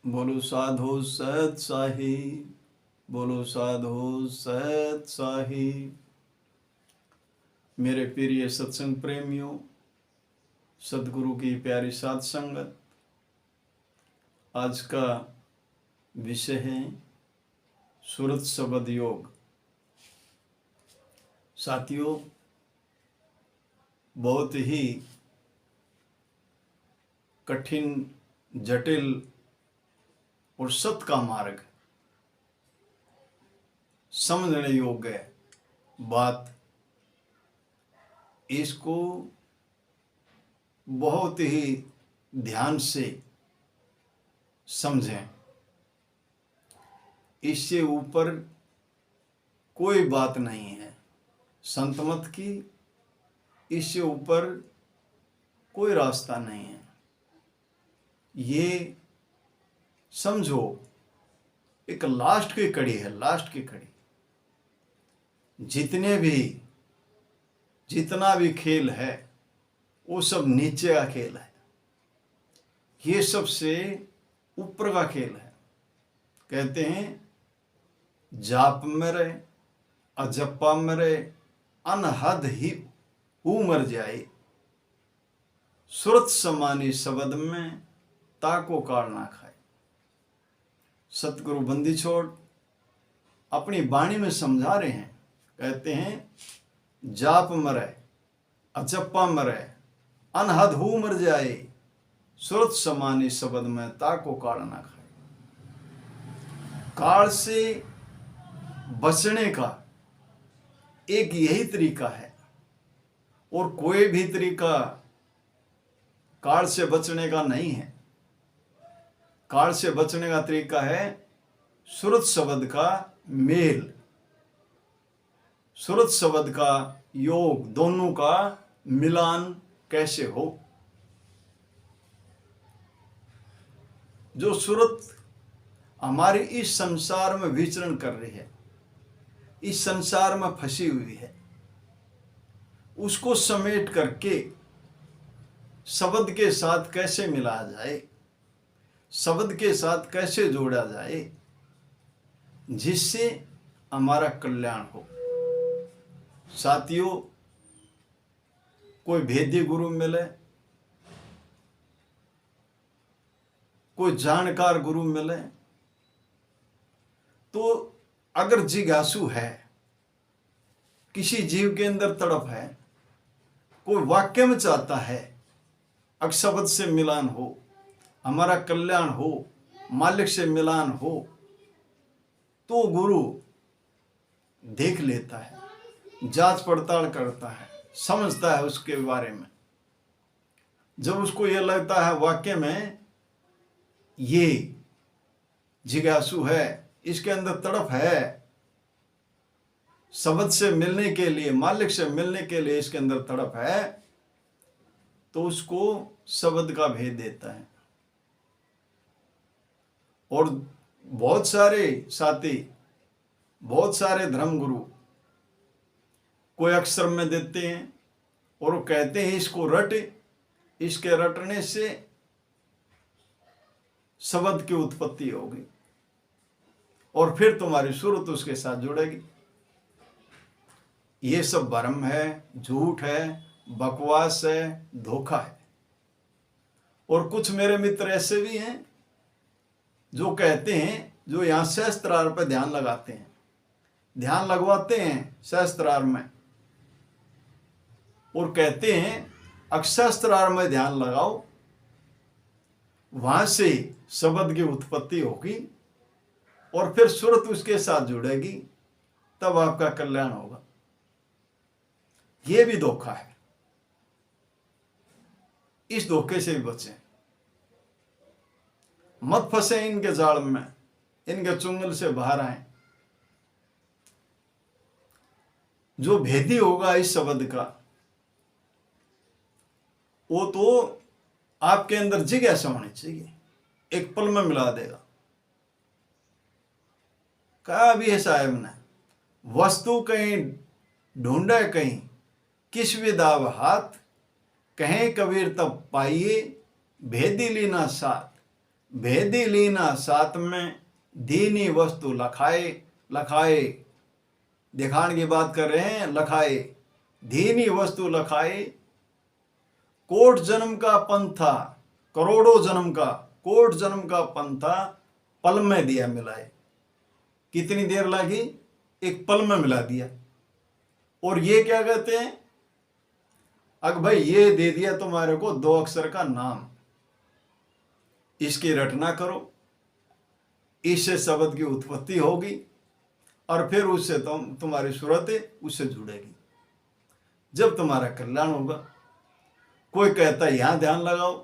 बोलो साधो सत साही, बोलो साधो सत साही। मेरे प्रिय सत्संग प्रेमियों, सदगुरु की प्यारी साध संगत, आज का विषय है सुरत शब्द योग। साथियों, बहुत ही कठिन, जटिल और सत का मार्ग, समझने योग्य बात। इसको बहुत ही ध्यान से समझें। इससे ऊपर कोई बात नहीं है संत मत की, इससे ऊपर कोई रास्ता नहीं है। ये समझो एक लास्ट की कड़ी है, लास्ट की कड़ी। जितना भी खेल है वो सब नीचे का खेल है, ये सबसे ऊपर का खेल है। कहते हैं जाप में रहे, अजप्पा में रहे, अनहद ही हु मर जाए। सुरत समानी शब्द में ताको काल ना खाए। सतगुरु बंदी छोड़ अपनी वाणी में समझा रहे हैं। कहते हैं जाप मरे, अजप्पा मरे, अनहद हु मर जाए। सुरत समानी शब्द में ताको काल ना खाए। काल से बचने का एक यही तरीका है, और कोई भी तरीका काल से बचने का नहीं है। काल से बचने का तरीका है सुरत शब्द का मेल, सुरत शब्द का योग, दोनों का मिलान कैसे हो। जो सुरत हमारे इस संसार में विचरण कर रही है, इस संसार में फंसी हुई है, उसको समेट करके शब्द के साथ कैसे मिलाया जाए, शब्द के साथ कैसे जोड़ा जाए, जिससे हमारा कल्याण हो। साथियों, कोई भेदी गुरु मिले, कोई जानकार गुरु मिले, तो अगर जिज्ञासु है, किसी जीव के अंदर तड़प है, कोई वाक्य में चाहता है अगर शब्द से मिलान हो, हमारा कल्याण हो, मालिक से मिलान हो, तो गुरु देख लेता है, जांच पड़ताल करता है, समझता है उसके बारे में। जब उसको यह लगता है वाक्य में ये जिज्ञासु है, इसके अंदर तड़प है, शब्द से मिलने के लिए, मालिक से मिलने के लिए इसके अंदर तड़प है, तो उसको शब्द का भेद देता है। और बहुत सारे साथी, बहुत सारे धर्मगुरु कोई अक्षर में देते हैं और वो कहते हैं इसको रट, इसके रटने से शब्द की उत्पत्ति होगी और फिर तुम्हारी सूरत उसके साथ जुड़ेगी। ये सब भ्रम है, झूठ है, बकवास है, धोखा है। और कुछ मेरे मित्र ऐसे भी हैं जो कहते हैं, जो यहाँ सहस्त्रार पर ध्यान लगाते हैं, ध्यान लगवाते हैं सहस्त्रार में, और कहते हैं अक्षस्त्रार में ध्यान लगाओ, वहां से शब्द की उत्पत्ति होगी और फिर सूरत उसके साथ जुड़ेगी, तब आपका कल्याण होगा। यह भी धोखा है, इस धोखे से भी बचें, मत फंसे इनके जाल में, इनके चुंगल से बाहर आए। जो भेदी होगा इस शब्द का, वो तो आपके अंदर जिज्ञासा होनी चाहिए, एक पल में मिला देगा। कहा भी है साहेब ने, वस्तु कहीं ढूंढे कहीं, किस विदाव हाथ, कहें कबीर तब पाइए, भेदी लीना साथ, भेदी लीना साथ में, दीनी वस्तु लखाए। लखाए दिखाने की बात कर रहे हैं, लखाए, दीनी वस्तु लखाए। कोट जन्म का पंथा, करोड़ों जन्म का, कोट जन्म का पंथा पल में दिया मिलाए। कितनी देर लगी? एक पल में मिला दिया। और ये क्या कहते हैं? अगर भाई ये दे दिया तुम्हारे को 2 अक्षर का नाम, इसकी रटना करो, इससे शब्द की उत्पत्ति होगी और फिर उससे तुम्हारी सूरत उससे जुड़ेगी। जब तुम्हारा कल्याण होगा। कोई कहता है यहां ध्यान लगाओ,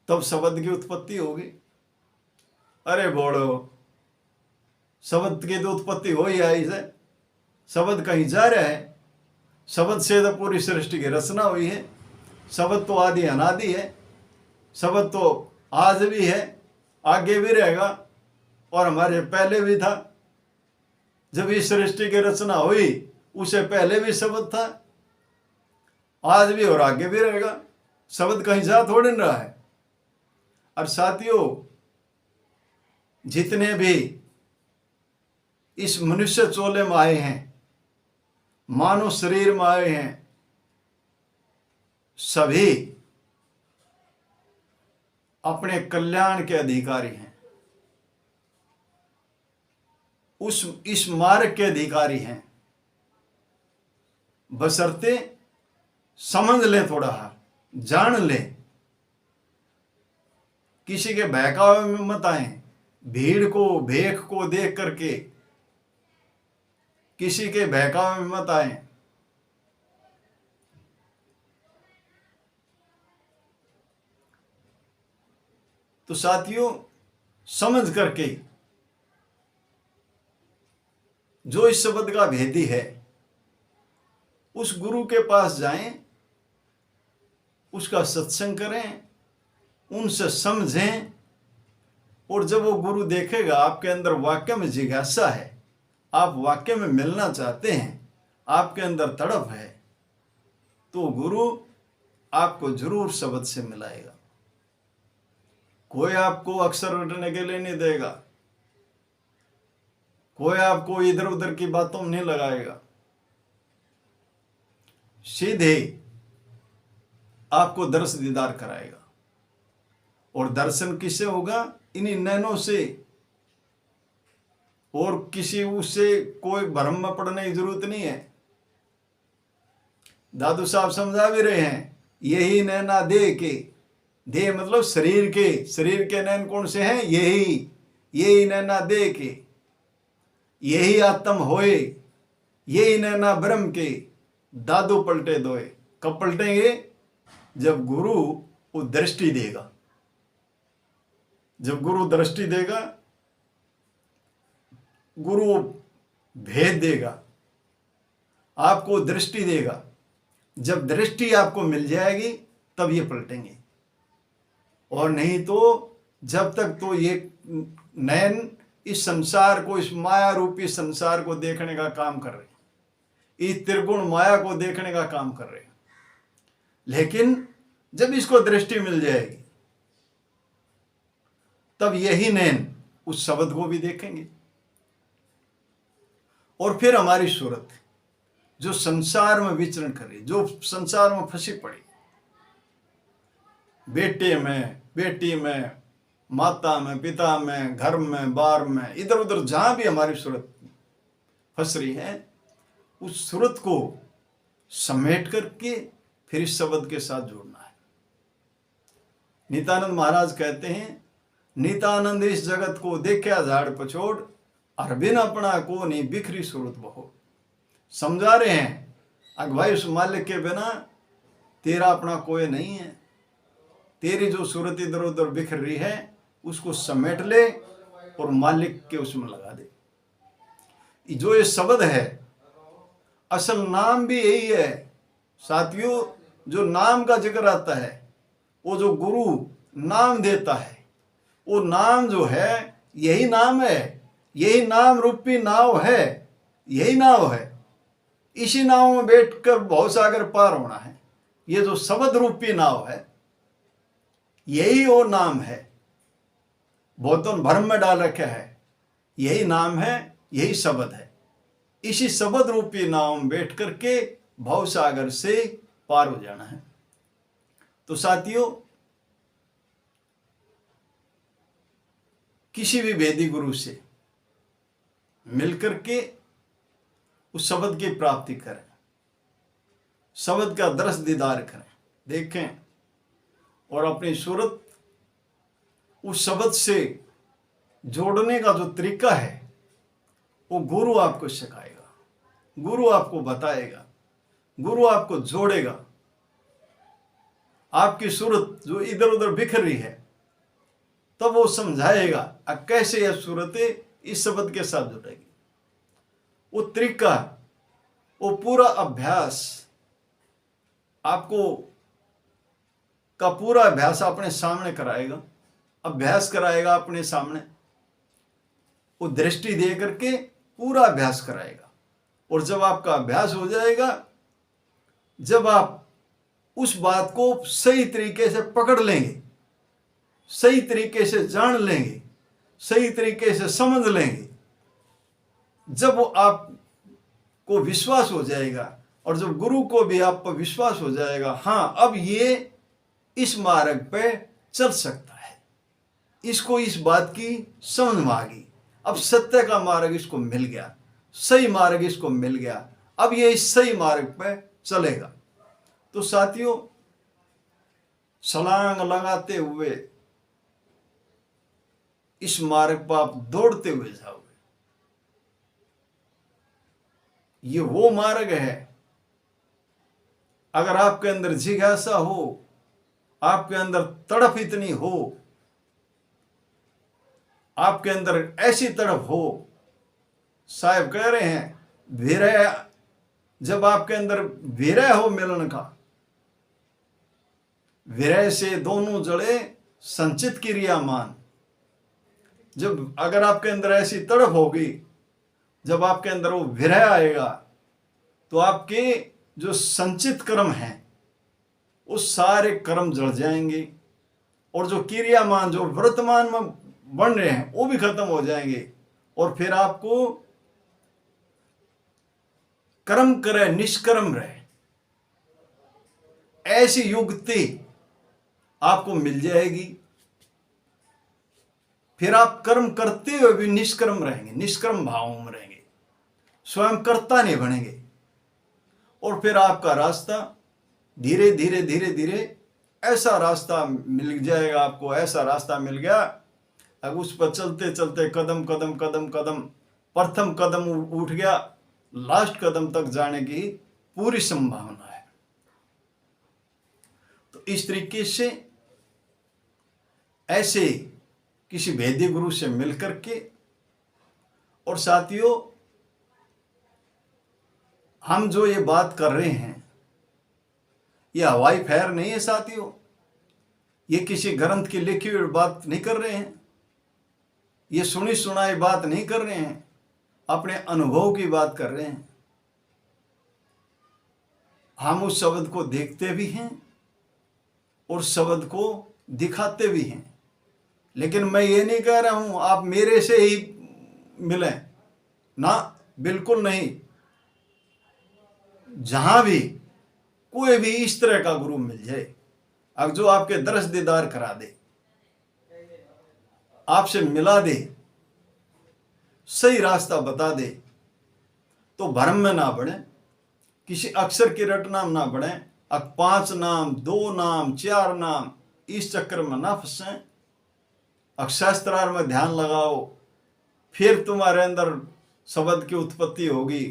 तब शब्द की उत्पत्ति होगी। अरे बोलो, शब्द की तो उत्पत्ति हो ही आई से। शब्द कहीं जा रहा है? शब्द से तो पूरी सृष्टि की रचना हुई है। शब्द तो आदि अनादि है। शब्द तो आज भी है, आगे भी रहेगा, और हमारे पहले भी था। जब इस सृष्टि की रचना हुई उससे पहले भी शब्द था, आज भी और आगे भी रहेगा। शब्द कहीं जा थोड़ी न रहा है। और साथियों, जितने भी इस मनुष्य चोले में आए हैं, मानव शरीर में आए हैं, सभी अपने कल्याण के अधिकारी हैं, इस मार्ग के अधिकारी हैं, बशर्ते समझ लें, थोड़ा जान लें। किसी के बहकावे में मत आए। भीड़ को, भेख को देख करके किसी के बहकावे में मत आए। तो साथियों, समझ करके जो इस शब्द का भेदी है, उस गुरु के पास जाएं, उसका सत्संग करें, उनसे समझें। और जब वो गुरु देखेगा आपके अंदर वाक्य में जिज्ञासा है, आप वाक्य में मिलना चाहते हैं, आपके अंदर तड़प है, तो गुरु आपको जरूर शब्द से मिलाएगा। कोई आपको अक्षर रटने के लिए नहीं देगा, कोई आपको इधर उधर की बातों में नहीं लगाएगा। सीधे आपको दर्श दीदार कराएगा। और दर्शन किससे होगा? इन्हीं नैनों से। और किसी उससे कोई भ्रम में पड़ने की जरूरत नहीं है। दादू साहब समझा भी रहे हैं, यही नैना देह के, देह मतलब शरीर के नैन कौन से हैं? यही नैना देह के, यही आत्म होए, यही नैना ब्रह्म के, दादू पलटे दोए। कब पलटेंगे? जब गुरु वो दृष्टि देगा। जब गुरु दृष्टि देगा, गुरु भेद देगा, आपको दृष्टि देगा। जब दृष्टि आपको मिल जाएगी तब ये पलटेंगे। और नहीं तो जब तक तो ये नैन इस संसार को, इस माया रूपी संसार को देखने का काम कर रहे हैं, इस त्रिगुण माया को देखने का काम कर रहे हैं। लेकिन जब इसको दृष्टि मिल जाएगी तब यही नैन उस शब्द को भी देखेंगे। और फिर हमारी सूरत जो संसार में विचरण करे, जो संसार में फंसी पड़ी, बेटे में, बेटी में, माता में, पिता में, घर में, बार में, इधर उधर जहां भी हमारी सूरत फंस रही है, उस सूरत को समेट करके फिर इस शब्द के साथ जोड़ना है। नित्यानंद महाराज कहते हैं, नित्यानंद इस जगत को देखा झाड़ पछोड़, और बिन अपना को नहीं बिखरी सूरत बहो। समझा रहे हैं, अगवाई उस मालिक के बिना तेरा अपना कोई नहीं है। तेरी जो सूरत इधर उधर बिखर रही है उसको समेट ले और मालिक के उसमें लगा दे। जो ये शब्द है, असल नाम भी यही है साथियों। जो नाम का जिक्र आता है, वो जो गुरु नाम देता है, वो नाम जो है यही नाम है, यही नाम रूपी नाव है, यही नाव है। इसी नाव में बैठकर भवसागर पार होना है। ये जो शब्द रूपी नाव है, यही वो नाम है। बहुतों ने भ्रम में डाल रखा है, यही नाम है, यही शब्द है। इसी शब्द रूपी नाव में बैठ करके भव सागर से पार हो जाना है। तो साथियों, किसी भी वेदी गुरु से मिलकर के उस शब्द की प्राप्ति करें, शब्द का दृश्य दीदार करें, देखें, और अपनी सूरत उस शब्द से जोड़ने का जो तरीका है वो गुरु आपको सिखाएगा, गुरु आपको बताएगा, गुरु आपको जोड़ेगा। आपकी सूरत जो इधर उधर बिखर रही है, तब वो समझाएगा कैसे यह सूरतें इस शब्द के साथ जुड़ेगी। वो तरीका, वो पूरा अभ्यास आपको का पूरा अभ्यास अपने सामने कराएगा, अभ्यास कराएगा अपने सामने। वो दृष्टि दे करके पूरा अभ्यास कराएगा। और जब आपका अभ्यास हो जाएगा, जब आप उस बात को सही तरीके से पकड़ लेंगे, सही तरीके से जान लेंगे, सही तरीके से समझ लेंगे, जब वो आपको विश्वास हो जाएगा और जब गुरु को भी आप पर विश्वास हो जाएगा, हाँ अब ये इस मार्ग पे चल सकता है, इसको इस बात की समझ में आ गई, अब सत्य का मार्ग इसको मिल गया, सही मार्ग इसको मिल गया, अब ये इस सही मार्ग पे चलेगा। तो साथियों, छलांग लगाते हुए इस मार्ग पर आप दौड़ते हुए जाओगे। ये वो मार्ग है, अगर आपके अंदर जिज्ञासा हो, आपके अंदर तड़प इतनी हो, आपके अंदर ऐसी तड़प हो, साहब कह रहे हैं विरह, जब आपके अंदर विरह हो मिलन का, विरह से दोनों जड़े संचित क्रियामान, जब अगर आपके अंदर ऐसी तड़प होगी, जब आपके अंदर वो विरह आएगा, तो आपके जो संचित कर्म हैं वो सारे कर्म जड़ जाएंगे, और जो क्रियामान जो वर्तमान में बन रहे हैं वो भी खत्म हो जाएंगे। और फिर आपको कर्म करे निष्कर्म रहे, ऐसी युक्ति आपको मिल जाएगी। फिर आप कर्म करते हुए भी निष्कर्म रहेंगे, निष्कर्म भावों में रहेंगे, स्वयं कर्ता नहीं बनेंगे। और फिर आपका रास्ता धीरे धीरे धीरे धीरे ऐसा रास्ता मिल जाएगा आपको, ऐसा रास्ता मिल गया, अब उस पर चलते चलते कदम कदम कदम कदम, प्रथम कदम उठ गया, लास्ट कदम तक जाने की पूरी संभावना है। तो इस तरीके से ऐसे किसी वेदी गुरु से मिलकर के, और साथियों हम जो ये बात कर रहे हैं ये हवाई फायर नहीं है साथियों, ये किसी ग्रंथ की लिखी हुई बात नहीं कर रहे हैं, ये सुनी सुनाई बात नहीं कर रहे हैं, अपने अनुभव की बात कर रहे हैं। हम उस शब्द को देखते भी हैं और शब्द को दिखाते भी हैं, लेकिन मैं ये नहीं कह रहा हूं आप मेरे से ही मिलें ना, बिल्कुल नहीं। जहां भी कोई भी इस तरह का गुरु मिल जाए, अब जो आपके दर्श दीदार करा दे, आपसे मिला दे, सही रास्ता बता दे, तो भ्रम में ना बढ़े, किसी अक्षर की रटना ना बढ़े, अब 5 नाम 2 नाम 4 नाम इस चक्कर में ना फंसे। अक्षरास्त्रार में ध्यान लगाओ, फिर तुम्हारे अंदर शब्द की उत्पत्ति होगी।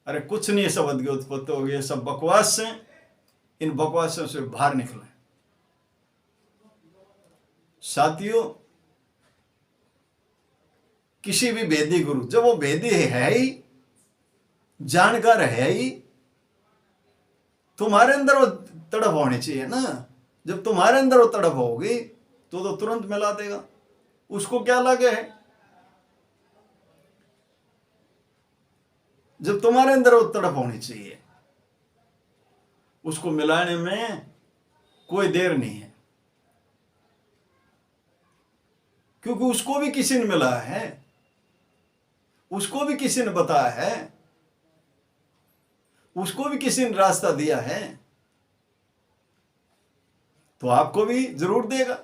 अरे कुछ नहीं शब्द की उत्पत्ति होगी, ये सब बकवास है, इन बकवासों से बाहर निकलें। साथियों, किसी भी वेदी गुरु, जब वो वेदी है ही, जानकार है ही, तुम्हारे अंदर वो तड़प होनी चाहिए ना। जब तुम्हारे अंदर वो तड़प होगी तो तुरंत मिला देगा, उसको क्या लगे है। जब तुम्हारे अंदर वो तड़प होनी चाहिए, उसको मिलाने में कोई देर नहीं है। क्योंकि उसको भी किसी ने मिलाया है, उसको भी किसी ने बताया है, उसको भी किसी ने रास्ता दिया है, तो आपको भी जरूर देगा।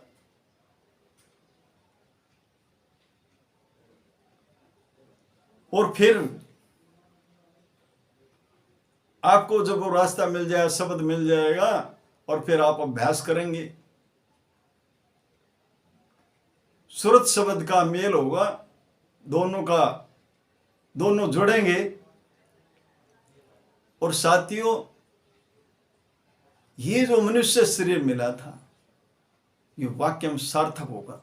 और फिर आपको जब वो रास्ता मिल जाए, शब्द मिल जाएगा, और फिर आप अभ्यास करेंगे, सुरत शब्द का मेल होगा, दोनों जुड़ेंगे। और साथियों, ये जो मनुष्य शरीर मिला था, ये वाक्य सार्थक होगा,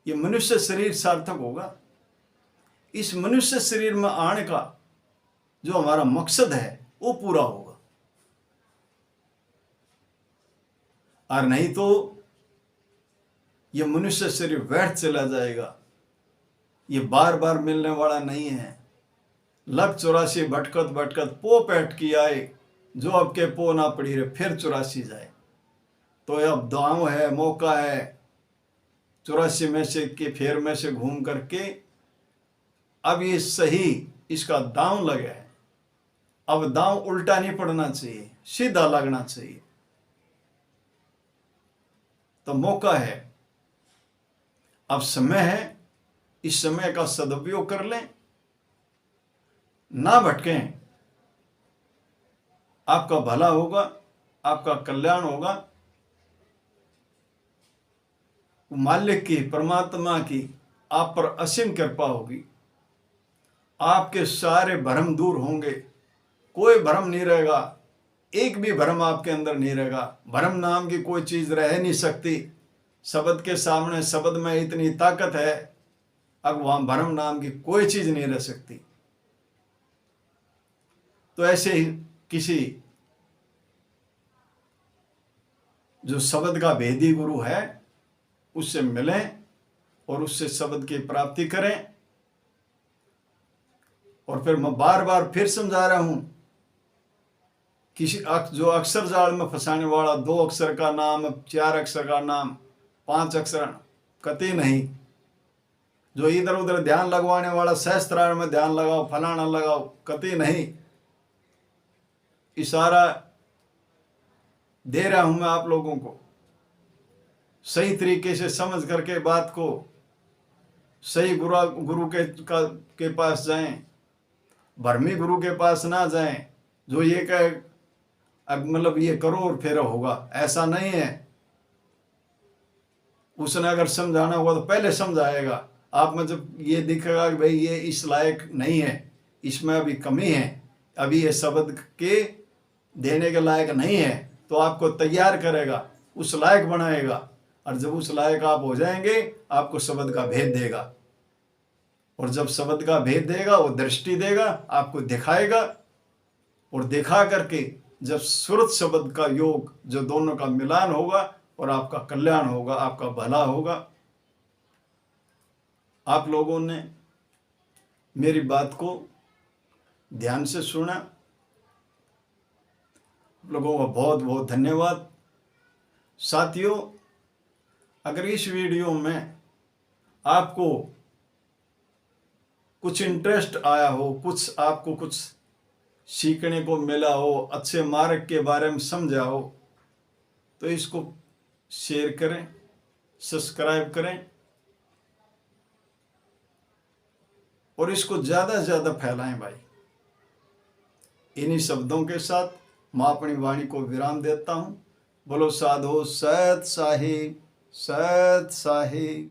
ये मनुष्य शरीर सार्थक होगा। इस मनुष्य शरीर में आने का जो हमारा मकसद है वो पूरा होगा। और नहीं तो ये मनुष्य शरीर व्यर्थ चला जाएगा, ये बार बार मिलने वाला नहीं है। लग 84 भटकत भटकत पो पैठ की आए, जो अब के पो ना पड़ी रे फिर 84 जाए। तो अब दांव है, मौका है, 84 में से के फेर में से घूम करके अब ये सही इसका दांव लगे है। अब दांव उल्टा नहीं पड़ना चाहिए, सीधा लगना चाहिए। तो मौका है, अब समय है, इस समय का सदुपयोग कर लें, ना भटकें। आपका भला होगा, आपका कल्याण होगा। मालिक की, परमात्मा की आप पर असीम कृपा होगी। आपके सारे भ्रम दूर होंगे, कोई भ्रम नहीं रहेगा, एक भी भ्रम आपके अंदर नहीं रहेगा। भ्रम नाम की कोई चीज रह नहीं सकती। शब्द के सामने, शब्द में इतनी ताकत है, अब वहां भ्रम नाम की कोई चीज नहीं रह सकती। तो ऐसे ही किसी जो शब्द का भेदी गुरु है उससे मिलें और उससे शब्द की प्राप्ति करें। और फिर मैं बार बार फिर समझा रहा हूं, किसी जो अक्षर जाल में फंसाने वाला 2 अक्षर का नाम, 4 अक्षर का नाम, 5 अक्षर कतई नहीं। जो इधर उधर ध्यान लगवाने वाला, सहस्त्रार में ध्यान लगाओ, फलाना लगाओ, कतई नहीं। इशारा दे रहा हूं मैं आप लोगों को, सही तरीके से समझ करके बात को, सही गुरु के पास जाएं, भरमी गुरु के पास ना जाएं जो ये कहे अब मतलब ये करो और फिर होगा, ऐसा नहीं है। उसने अगर समझाना होगा तो पहले समझाएगा। आप में जब ये दिखेगा कि भाई ये इस लायक नहीं है, इसमें अभी कमी है, अभी ये शब्द के देने के लायक नहीं है, तो आपको तैयार करेगा, उस लायक बनाएगा। और जब उस लायक आप हो जाएंगे, आपको शब्द का भेद देगा। और जब शब्द का भेद देगा, वो दृष्टि देगा, आपको दिखाएगा। और दिखा करके जब सुरत शब्द का योग, जो दोनों का मिलान होगा और आपका कल्याण होगा, आपका भला होगा। आप लोगों ने मेरी बात को ध्यान से सुना, आप लोगों का बहुत बहुत धन्यवाद। साथियों, अगर इस वीडियो में आपको कुछ इंटरेस्ट आया हो, कुछ आपको कुछ सीखने को मिला हो, अच्छे मार्ग के बारे में समझा हो, तो इसको शेयर करें, सब्सक्राइब करें और इसको ज़्यादा से ज़्यादा फैलाएं भाई। इन्हीं शब्दों के साथ मैं अपनी वाणी को विराम देता हूँ। बोलो साधो सत साही, सत साही।